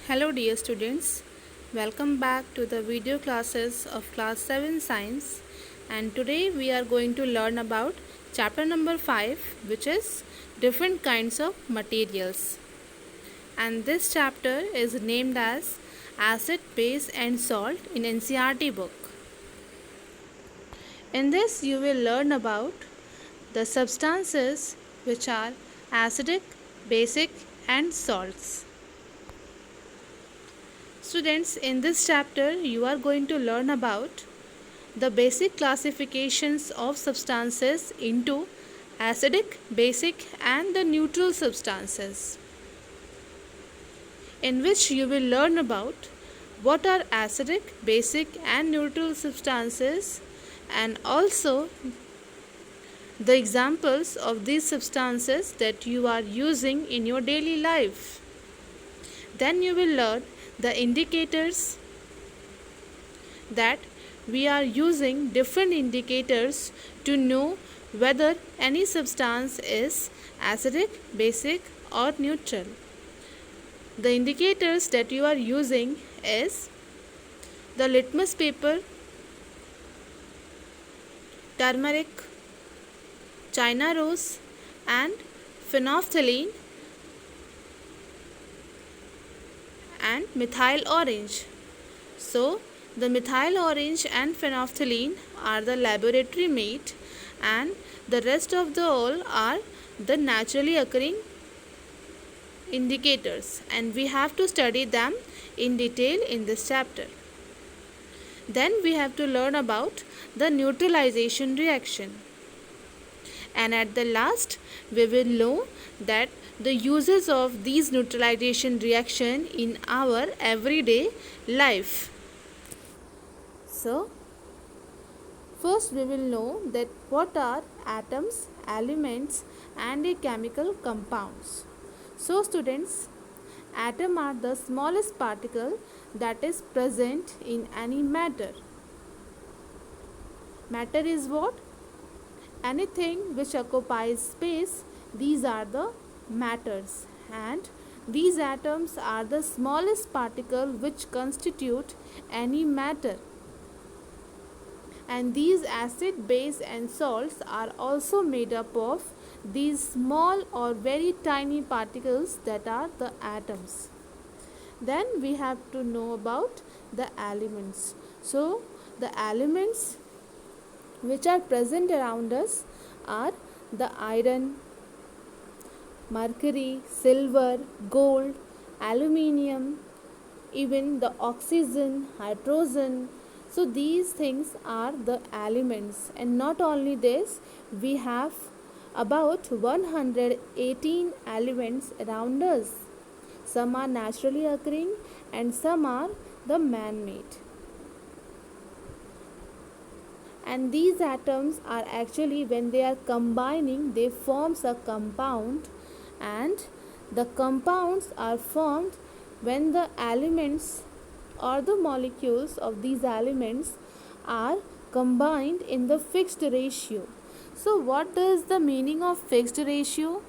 Hello dear students, welcome back to the video classes of class 7 science, and today we are going to learn about chapter number 5, which is different kinds of materials. And this chapter is named as acid, base and salt in NCERT book. In this you will learn about the substances which are acidic, basic and salts. Students, in this chapter you are going to learn about the basic classifications of substances into acidic, basic and the neutral substances, in which you will learn about what are acidic, basic and neutral substances, and also the examples of these substances that you are using in your daily life. Then you will learn the indicators, that we are using different indicators to know whether any substance is acidic, basic or neutral. The indicators that you are using is the litmus paper, turmeric, China rose and phenolphthalein and methyl orange. So, the methyl orange and phenolphthalein are the laboratory made, and the rest of the all are the naturally occurring indicators, and we have to study them in detail in this chapter. Then we have to learn about the neutralization reaction, and at the last we will know that the uses of these neutralization reaction in our everyday life. So, first we will know that what are atoms, elements and chemical compounds. So students, atoms are the smallest particle that is present in any matter. Matter is what? Anything which occupies space, these are the matters, and these atoms are the smallest particle which constitute any matter. And these acid, base and salts are also made up of these small or very tiny particles that are the atoms. Then we have to know about the elements. So the elements which are present around us are the iron, mercury, silver, gold, aluminium, even the oxygen, hydrogen. So these things are the elements, and not only this, we have about 118 elements around us. Some are naturally occurring and some are the man-made. And these atoms are actually, when they are combining, they forms a compound, and the compounds are formed when the elements or the molecules of these elements are combined in the fixed ratio. So what is the meaning of fixed ratio?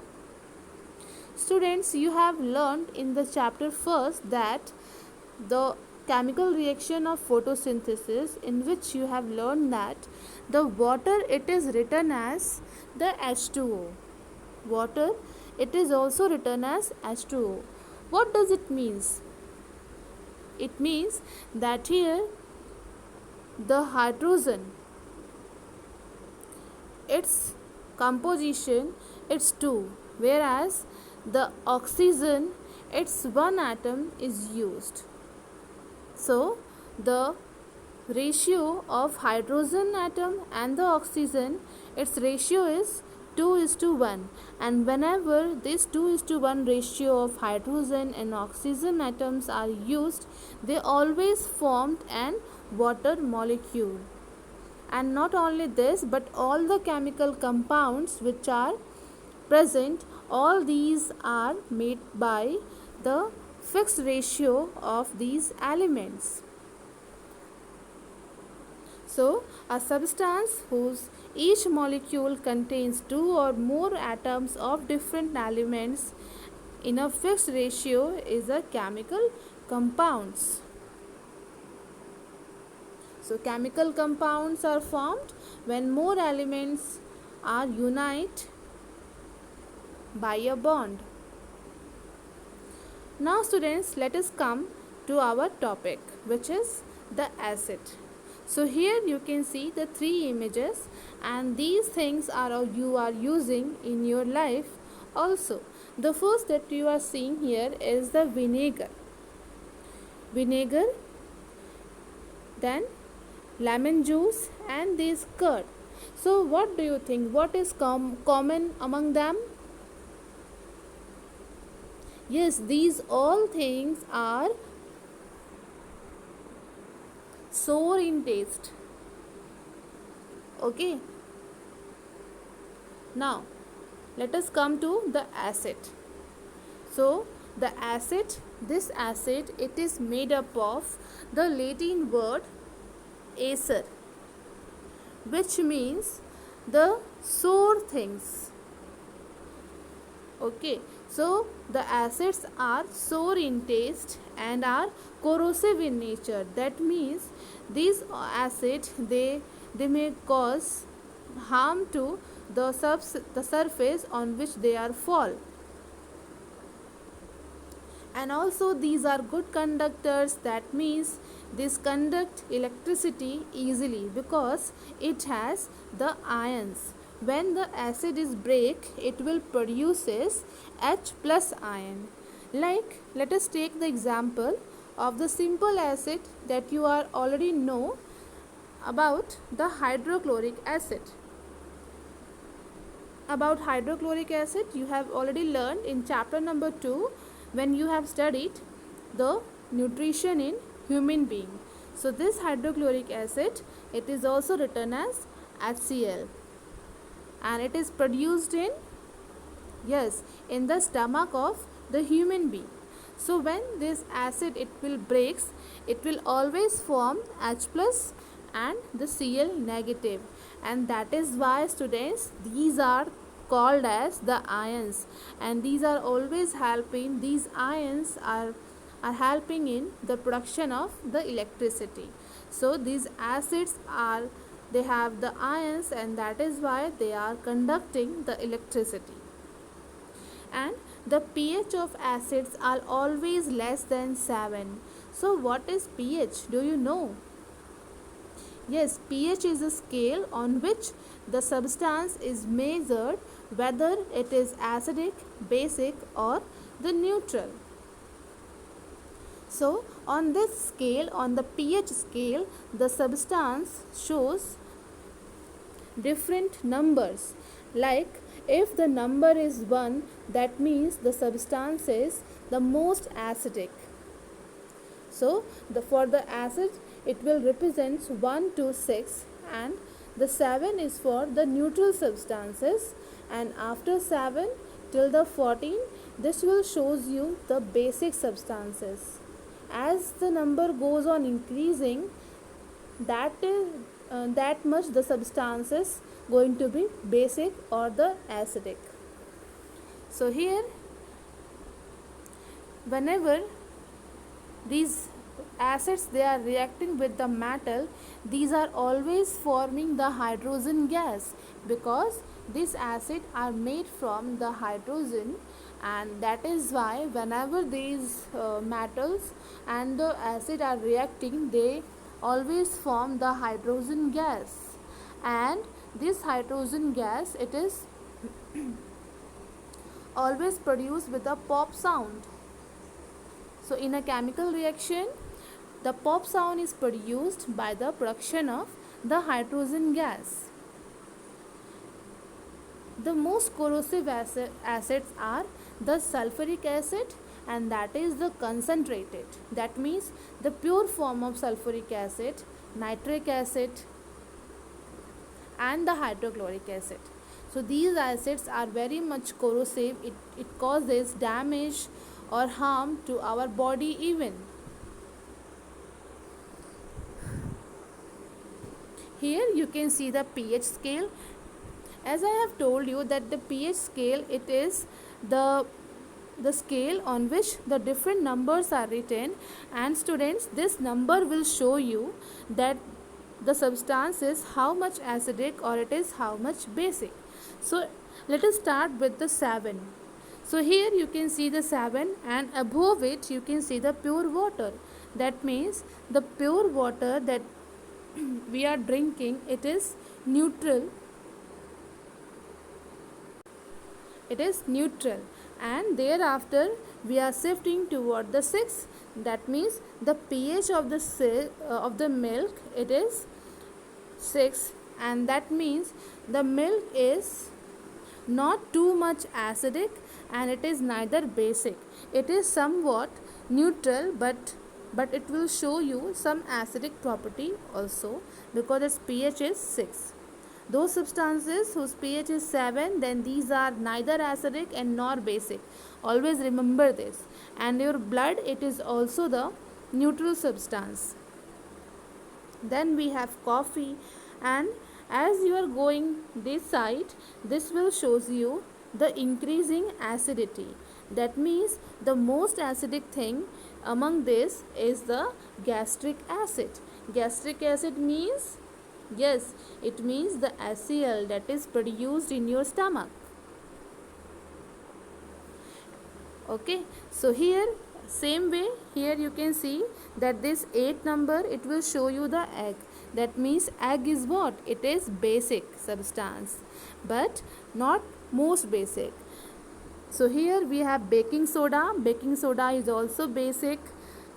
Students, you have learned in the chapter first that the chemical reaction of photosynthesis, in which you have learned that the water, it is written as the H2O. Water, it is also written as H2O. What does it mean? It means that here the hydrogen, its composition, it's 2, whereas the oxygen, its 1 atom is used. So the ratio of hydrogen atom and the oxygen, its ratio is 2:1, and whenever this 2:1 ratio of hydrogen and oxygen atoms are used, they always formed an water molecule. And not only this, but all the chemical compounds which are present, all these are made by the fixed ratio of these elements. So, a substance whose each molecule contains 2 or more atoms of different elements in a fixed ratio is a chemical compounds. So chemical compounds are formed when more elements are unite by a bond. Now students, let us come to our topic, which is the acid. So here you can see the three images, and these things are you are using in your life also. The first that you are seeing here is the vinegar. Vinegar, then lemon juice, and this curd. So what do you think? What is common among them? Yes, these all things are sour in taste. Okay. Now, let us come to the acid. So, this acid, it is made up of the Latin word acer, which means the sour things. Okay, so the acids are sour in taste and are corrosive in nature. That means these acids, they may cause harm to the surface on which they are fall. And also these are good conductors. That means this conduct electricity easily because it has the ions. When the acid is break, it will produces H plus ion. Like, let us take the example of the simple acid that you are already know about, the hydrochloric acid. About hydrochloric acid you have already learned in chapter number 2 when you have studied the nutrition in human being. So this hydrochloric acid, it is also written as HCl, and it is produced in the stomach of the human being. So when this acid it will breaks, it will always form H plus and the Cl negative, and that is why students, these are called as the ions, and these are always helping, these ions are helping in the production of the electricity. So these acids are, they have the ions, and that is why they are conducting the electricity. And the pH of acids are always less than 7. So what is pH? Do you know? Yes, pH is a scale on which the substance is measured whether it is acidic, basic, or the neutral. So on this scale, on the pH scale, the substance shows different numbers. Like, if the number is 1, that means the substance is the most acidic. So for the acid, it will represent 1 to 6, and the 7 is for the neutral substances, and after 7 till the 14, this will shows you the basic substances. As the number goes on increasing, that much the substances going to be basic or the acidic. So here, whenever these acids they are reacting with the metal, these are always forming the hydrogen gas, because this acid are made from the hydrogen, and that is why whenever these metals and the acid are reacting, they always form the hydrogen gas, and this hydrogen gas, it is always produced with a pop sound. So in a chemical reaction, the pop sound is produced by the production of the hydrogen gas. The most corrosive acids are the sulfuric acid, and that is the concentrated. That means the pure form of sulfuric acid, nitric acid, and the hydrochloric acid. So these acids are very much corrosive. It causes damage or harm to our body even. Here you can see the pH scale. As I have told you that the pH scale, it is the the scale on which the different numbers are written, and students, this number will show you that the substance is how much acidic or it is how much basic. So let us start with the 7. So here you can see the 7, and above it you can see the pure water. That means the pure water that we are drinking, it is neutral. It is neutral, and thereafter we are shifting toward the 6. That means the pH of the milk, it is 6, and that means the milk is not too much acidic and it is neither basic. It is somewhat neutral, but it will show you some acidic property also, because its pH is 6. Those substances whose pH is 7, then these are neither acidic and nor basic. Always remember this. And your blood, it is also the neutral substance. Then we have coffee, and as you are going this side, this will shows you the increasing acidity. That means the most acidic thing among this is the gastric acid. Gastric acid means, yes, it means the HCl that is produced in your stomach. Okay, so here same way, here you can see that this 8 number, it will show you the egg. That means egg is what? It is basic substance, but not most basic. So here we have baking soda. Baking soda is also basic.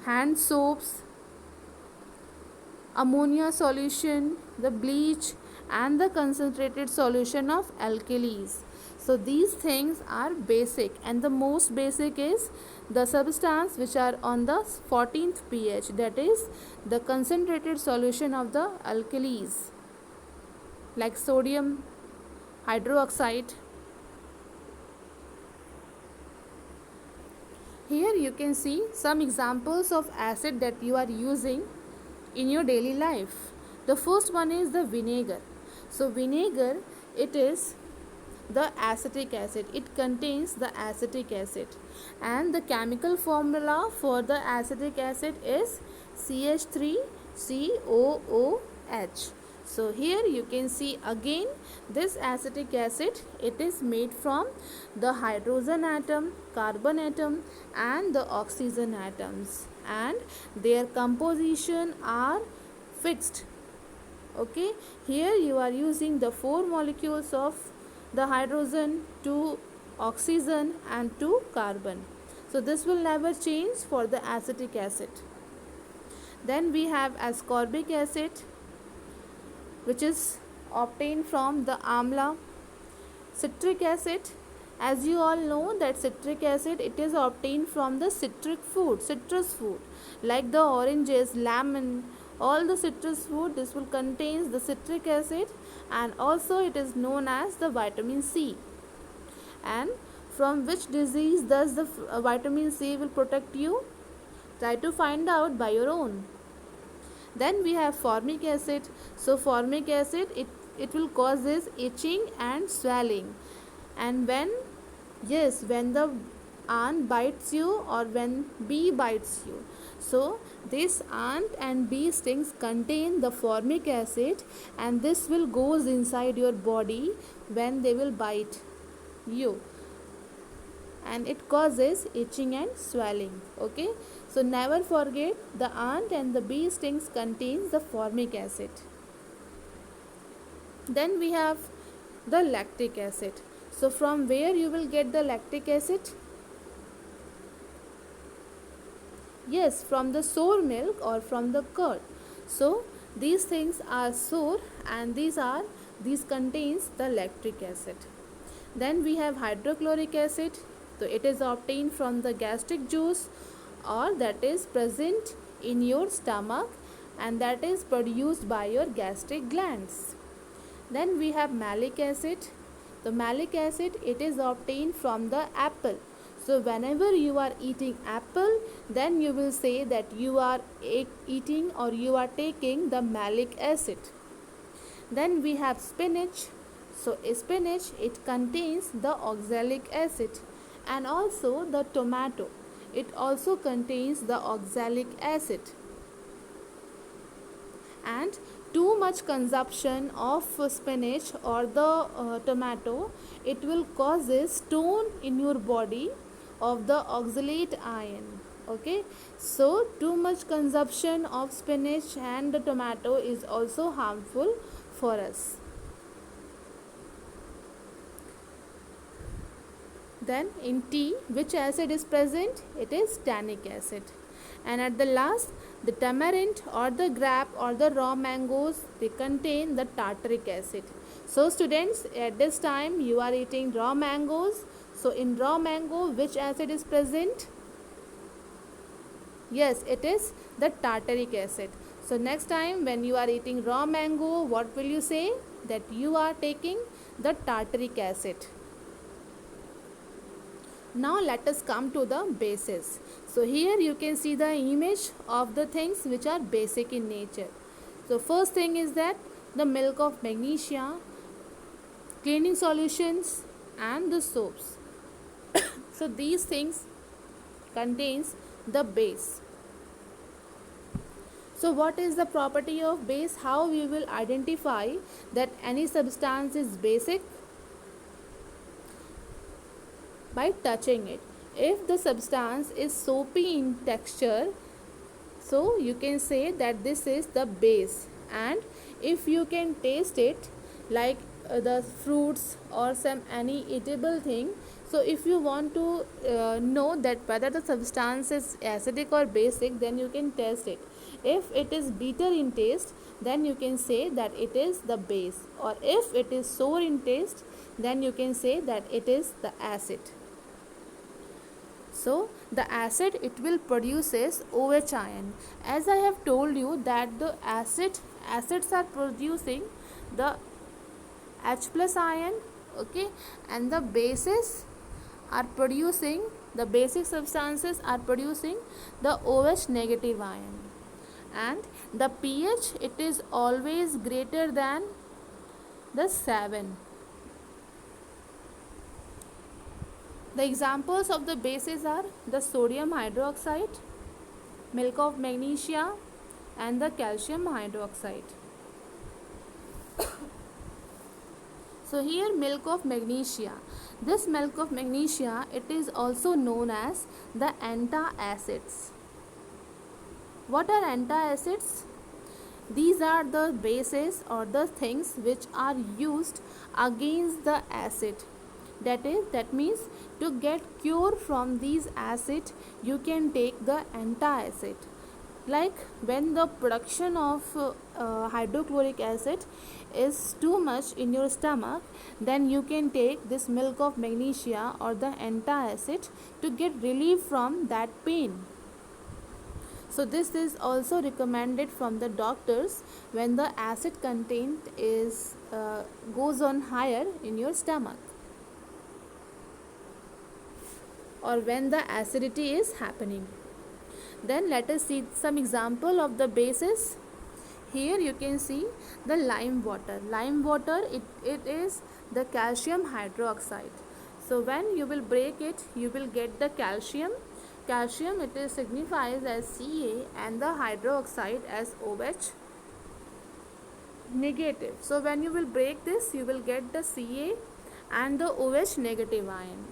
Hand soaps, ammonia solution, the bleach, and the concentrated solution of alkalis. So these things are basic, and the most basic is the substance which are on the 14th pH, that is the concentrated solution of the alkalis like sodium hydroxide. Here you can see some examples of acid that you are using in your daily life. The first one is the vinegar. So vinegar, it is the acetic acid. It contains the acetic acid, and the chemical formula for the acetic acid is CH3COOH. So here you can see again this acetic acid, it is made from the hydrogen atom, carbon atom, and the oxygen atoms, and their composition are fixed. Okay, here you are using the 4 molecules of the hydrogen, 2 oxygen, and 2 carbon. So this will never change for the acetic acid. Then we have ascorbic acid, which is obtained from the amla. Citric acid, as you all know that citric acid, it is obtained from the citrus food, like the oranges, lemon, all the citrus food, this will contains the citric acid, and also it is known as the vitamin C. And from which disease does the vitamin C will protect you? Try to find out by your own. Then we have formic acid. So formic acid, it will cause this itching and swelling. And when the ant bites you or when bee bites you, so this ant and bee stings contain the formic acid, and this will goes inside your body when they will bite you, and it causes itching and swelling. Okay, so never forget, the ant and the bee stings contains the formic acid. Then we have the lactic acid. So from where you will get the lactic acid? Yes, from the sour milk or from the curd. So these things are sour, and these contains the lactic acid. Then we have hydrochloric acid. So it is obtained from the gastric juice, or that is present in your stomach, and that is produced by your gastric glands. Then we have malic acid. The malic acid, it is obtained from the apple. So whenever you are eating apple, then you will say that you are eating or you are taking the malic acid. Then we have spinach. So spinach, it contains the oxalic acid, And also the tomato, it also contains the oxalic acid. And too much consumption of spinach or the tomato, it will causes stone in your body of the oxalate ion. Okay, so too much consumption of spinach and the tomato is also harmful for us. Then in tea, which acid is present? It is tannic acid. And at the last, the tamarind or the grape or the raw mangoes, they contain the tartaric acid. So students, at this time you are eating raw mangoes. So in raw mango, which acid is present? Yes, it is the tartaric acid. So next time when you are eating raw mango, what will you say? That you are taking the tartaric acid. Now let us come to the bases. So here you can see the image of the things which are basic in nature. So first thing is that the milk of magnesia, cleaning solutions and the soaps. So these things contains the base. So what is the property of base? How we will identify that any substance is basic? By touching it. If the substance is soapy in texture, so you can say that this is the base. And if you can taste it, like the fruits or some any eatable thing, so if you want to know that whether the substance is acidic or basic, then you can test it. If it is bitter in taste, then you can say that it is the base, or if it is sour in taste, then you can say that it is the acid. So the acid, it will produces OH ion. As I have told you that the acids are producing the H plus ion, okay, and the bases are producing, the basic substances are producing the OH negative ion. And the pH, it is always greater than the 7. The examples of the bases are the sodium hydroxide, milk of magnesia and the calcium hydroxide. So here milk of magnesia. This milk of magnesia, it is also known as the antacids. What are antacids? These are the bases or the things which are used against the acid. That means to get cure from these acid, you can take the antacid. Like when the production of hydrochloric acid is too much in your stomach, then you can take this milk of magnesia or the antacid to get relief from that pain. So this is also recommended from the doctors when the acid content is goes on higher in your stomach, or when the acidity is happening. Then let us see some example of the bases. Here you can see the lime water. Lime water, it is the calcium hydroxide. So when you will break it, you will get the calcium. Calcium, it is signifies as Ca and the hydroxide as OH negative. So when you will break this, you will get the Ca and the OH negative ion.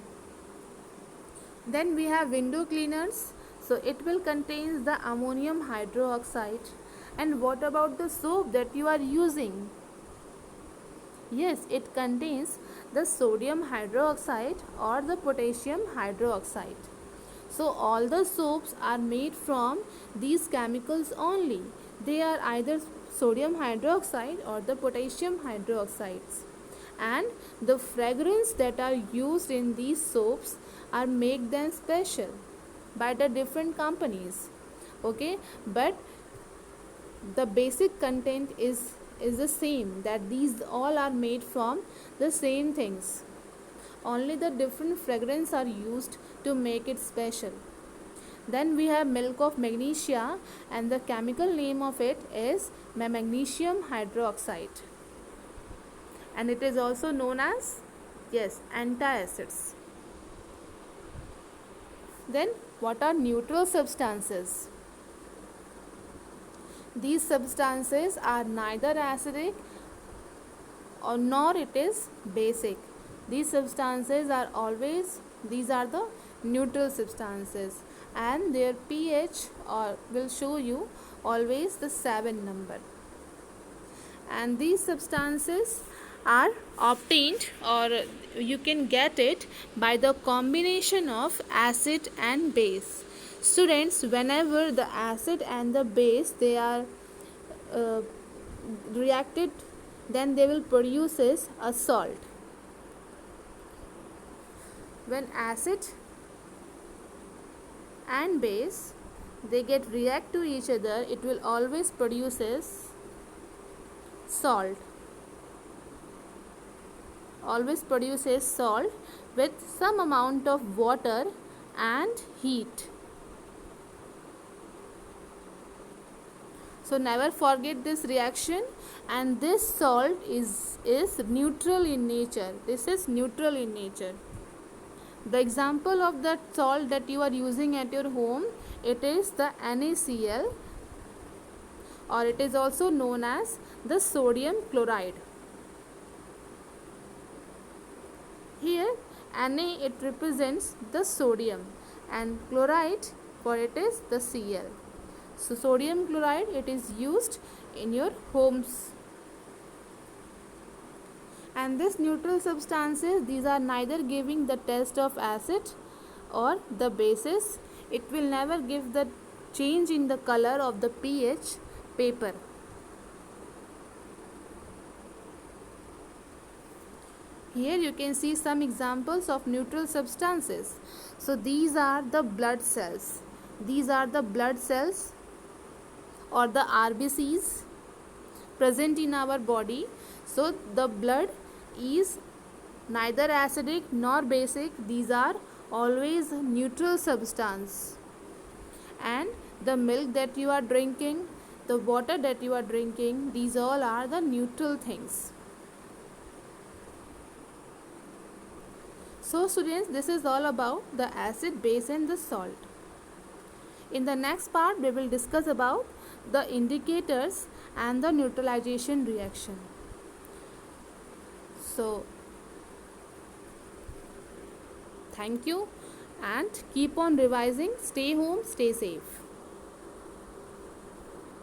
Then we have window cleaners. So it will contain the ammonium hydroxide. And what about the soap that you are using? Yes, it contains the sodium hydroxide or the potassium hydroxide. So all the soaps are made from these chemicals only. They are either sodium hydroxide or the potassium hydroxides. And the fragrance that are used in these soaps are make them special by the different companies. Okay, but the basic content is the same, that these all are made from the same things. Only the different fragrance are used to make it special. Then we have milk of magnesia, and the chemical name of it is magnesium hydroxide, and it is also known as, yes, antacids. Then what are neutral substances? These substances are neither acidic or nor it is basic. These substances are always, these are the neutral substances, and their pH or will show you always the 7 number. And these substances are obtained, or you can get it by the combination of acid and base. Students, whenever the acid and the base they are uh, reacted, then they will produces a salt. When acid and base they get react to each other, it will always produces salt, always produces salt with some amount of water and heat. So never forget this reaction, and this salt is neutral in nature. This is neutral in nature. The example of that salt that you are using at your home, it is the NaCl, or it is also known as the sodium chloride. Here Na it represents the sodium and chloride for it is the Cl. So sodium chloride it is used in your homes. And this neutral substances, these are neither giving the test of acid or the bases. It will never give the change in the color of the pH paper. Here you can see some examples of neutral substances. So these are the blood cells. These are the blood cells or the RBCs present in our body. So the blood is neither acidic nor basic. These are always neutral substance. And the milk that you are drinking, the water that you are drinking, these all are the neutral things. So students, this is all about the acid, base and the salt. In the next part, we will discuss about the indicators and the neutralization reaction. So, thank you and keep on revising. Stay home, stay safe.